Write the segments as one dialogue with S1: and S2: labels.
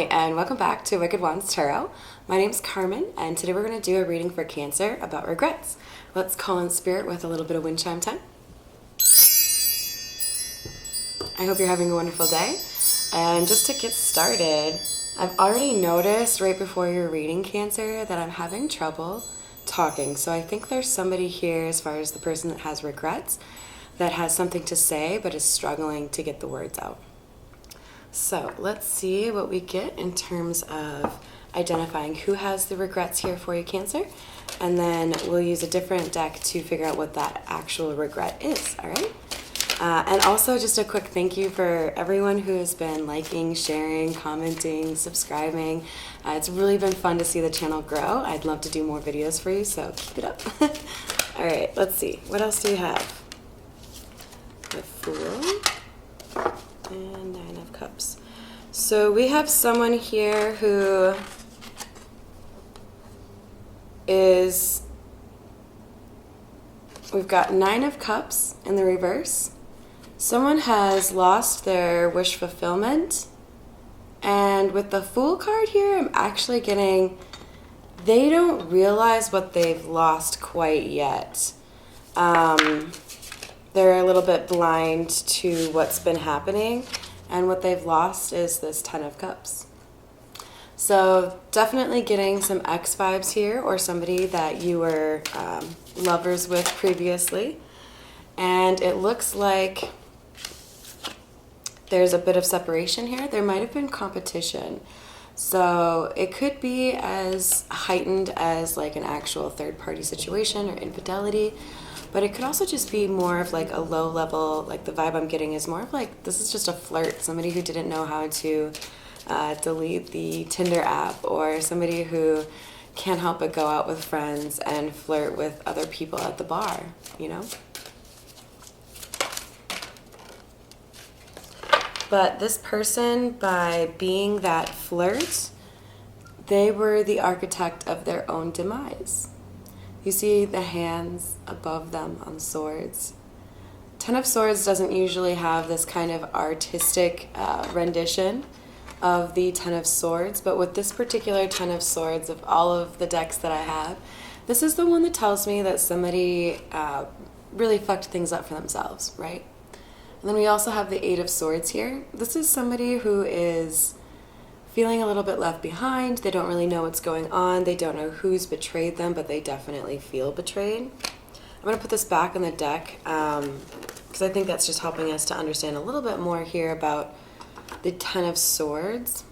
S1: and welcome back to Wicked Wands Tarot. My name's Carmen, and today we're going to do a reading for Cancer about regrets. Let's call in spirit with a little bit of wind chime time. I hope you're having a wonderful day. And just to get started, I've already noticed right before your reading, Cancer, that I'm having trouble talking. So I think there's somebody here, as far as the person that has regrets, that has something to say but is struggling to get the words out. So let's see what we get in terms of identifying who has the regrets here for you, Cancer. And then we'll use a different deck to figure out what that actual regret is, all right? And also just a quick thank you for everyone who has been liking, sharing, commenting, subscribing. It's really been fun to see the channel grow. I'd love to do more videos for you, so keep it up. All right, let's see. What else do you have? The Fool. And Nine of Cups. So we have someone here who is, we've got Nine of Cups in the reverse. Someone has lost their wish fulfillment. And with the Fool card here, I'm actually getting, they don't realize what they've lost quite yet. They're a little bit blind to what's been happening, and what they've lost is this Ten of Cups. So definitely getting some ex vibes here, or somebody that you were lovers with previously. And it looks like there's a bit of separation here. There might have been competition. So it could be as heightened as like an actual third-party situation or infidelity. But it could also just be more of like a low level, like the vibe I'm getting is more of like, this is just a flirt, somebody who didn't know how to delete the Tinder app, or somebody who can't help but go out with friends and flirt with other people at the bar, you know? But this person, by being that flirt, they were the architect of their own demise. You see the hands above them on swords. Ten of Swords doesn't usually have this kind of artistic rendition of the Ten of Swords, but with this particular Ten of Swords, of all of the decks that I have, this is the one that tells me that somebody really fucked things up for themselves, right? And then we also have the Eight of Swords here. This is somebody who is feeling a little bit left behind. They don't really know what's going on. They don't know who's betrayed them, but they definitely feel betrayed. I'm going to put this back on the deck because I think that's just helping us to understand a little bit more here about the Ten of Swords.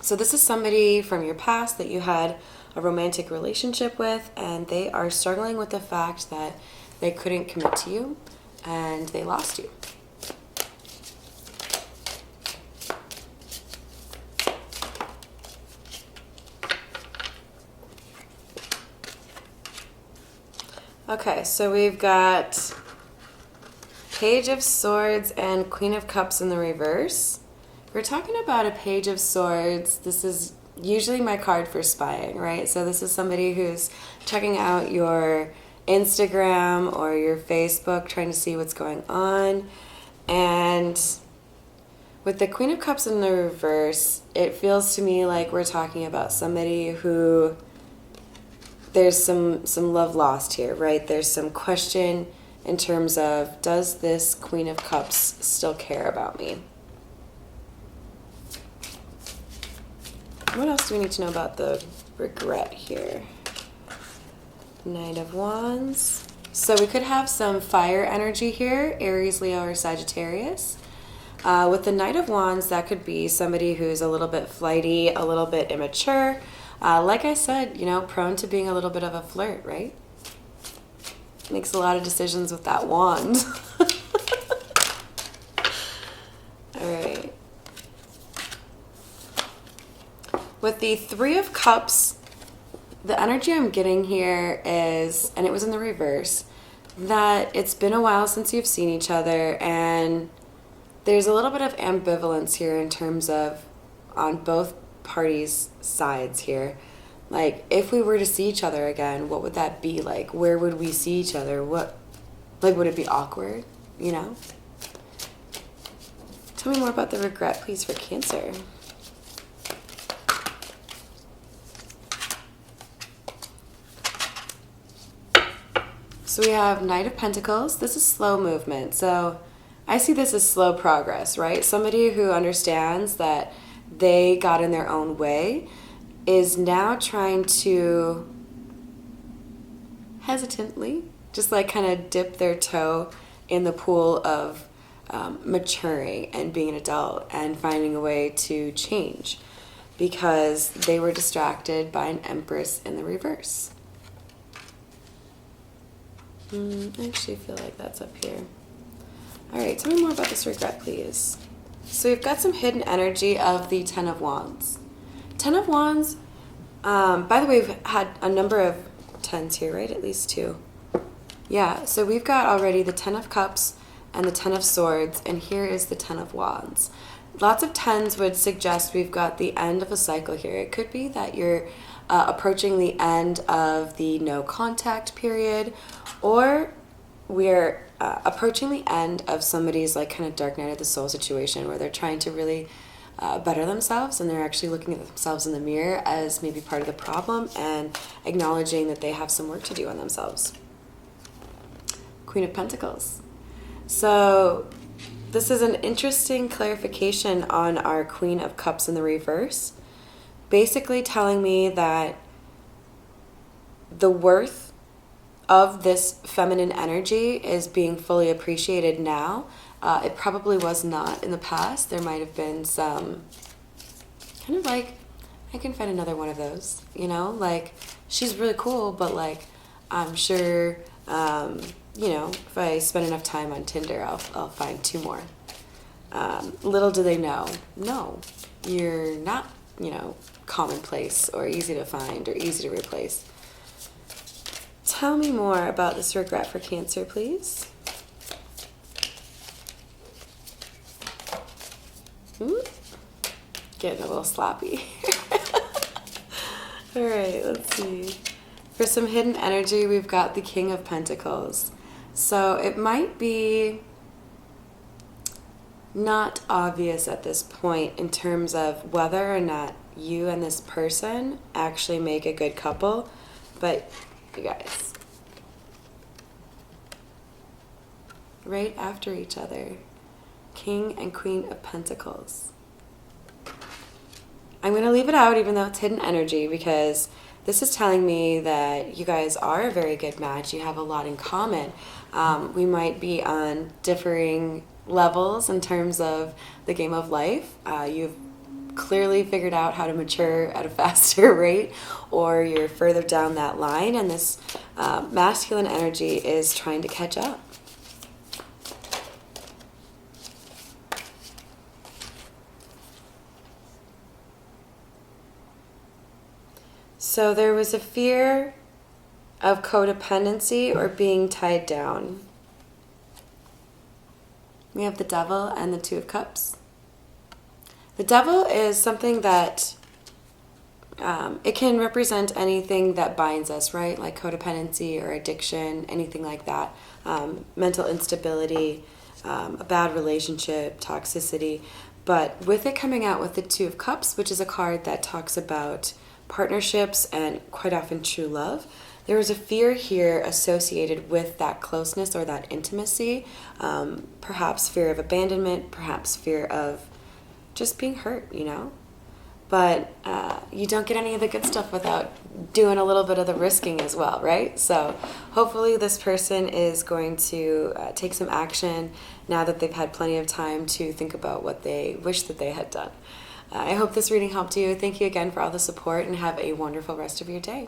S1: So this is somebody from your past that you had a romantic relationship with, and they are struggling with the fact that they couldn't commit to you and they lost you. Okay, so we've got Page of Swords and Queen of Cups in the reverse. We're talking about a Page of Swords. This is usually my card for spying, right? So this is somebody who's checking out your Instagram or your Facebook, trying to see what's going on. And with the Queen of Cups in the reverse, it feels to me like we're talking about somebody who, there's some love lost here, right? There's some question in terms of, does this Queen of Cups still care about me? What else do we need to know about the regret here? Knight of Wands. So we could have some fire energy here, Aries, Leo, or Sagittarius. With the Knight of Wands, that could be somebody who's a little bit flighty, a little bit immature. Like I said, you know, prone to being a little bit of a flirt, right? Makes a lot of decisions with that wand. All right. With the Three of Cups, the energy I'm getting here is, and it was in the reverse, that it's been a while since you've seen each other, and there's a little bit of ambivalence here in terms of on both parties' sides here. Like, if we were to see each other again, what would that be like? Where would we see each other? What, like, would it be awkward, you know? Tell me more about the regret, please, for Cancer. So we have Knight of Pentacles. This is slow movement. So I see this as slow progress, right? Somebody who understands that they got in their own way is now trying to hesitantly just like kind of dip their toe in the pool of maturing and being an adult and finding a way to change because they were distracted by an Empress in the reverse. I actually feel like that's up here. All right, tell me more about this regret, please. So we've got some hidden energy of the Ten of Wands. Ten of Wands, by the way, we've had a number of tens here, right? At least two. Yeah, so we've got already the Ten of Cups and the Ten of Swords, and here is the Ten of Wands. Lots of tens would suggest we've got the end of a cycle here. It could be that you're approaching the end of the no contact period, or we're approaching the end of somebody's like kind of dark night of the soul situation where they're trying to really better themselves, and they're actually looking at themselves in the mirror as maybe part of the problem and acknowledging that they have some work to do on themselves. Queen of Pentacles. So this is an interesting clarification on our Queen of Cups in the reverse, basically telling me that the worth of this feminine energy is being fully appreciated now. It probably was not in the past. There might have been some kind of like, I can find another one of those, you know, like she's really cool, but like I'm sure, you know, if I spend enough time on Tinder, I'll find two more. Little do they know, no, you're not, you know, commonplace or easy to find or easy to replace. Tell me more about this regret for Cancer, please. Getting a little sloppy. All right, let's see. For some hidden energy, we've got the King of Pentacles. So it might be not obvious at this point in terms of whether or not you and this person actually make a good couple, but you guys, right after each other, King and Queen of Pentacles. I'm going to leave it out even though it's hidden energy, because this is telling me that you guys are a very good match. You have a lot in common. We might be on differing levels in terms of the game of life. You've clearly figured out how to mature at a faster rate, or you're further down that line, and this masculine energy is trying to catch up. So there was a fear of codependency or being tied down. We have the Devil and the Two of Cups. The Devil is something that it can represent anything that binds us, right? Like codependency or addiction, anything like that. Mental instability, a bad relationship, toxicity. But with it coming out with the Two of Cups, which is a card that talks about partnerships and quite often true love, there was a fear here associated with that closeness or that intimacy, perhaps fear of abandonment, perhaps fear of just being hurt, you know? But you don't get any of the good stuff without doing a little bit of the risking as well, right? So hopefully this person is going to take some action now that they've had plenty of time to think about what they wish that they had done. I hope this reading helped you. Thank you again for all the support, and have a wonderful rest of your day.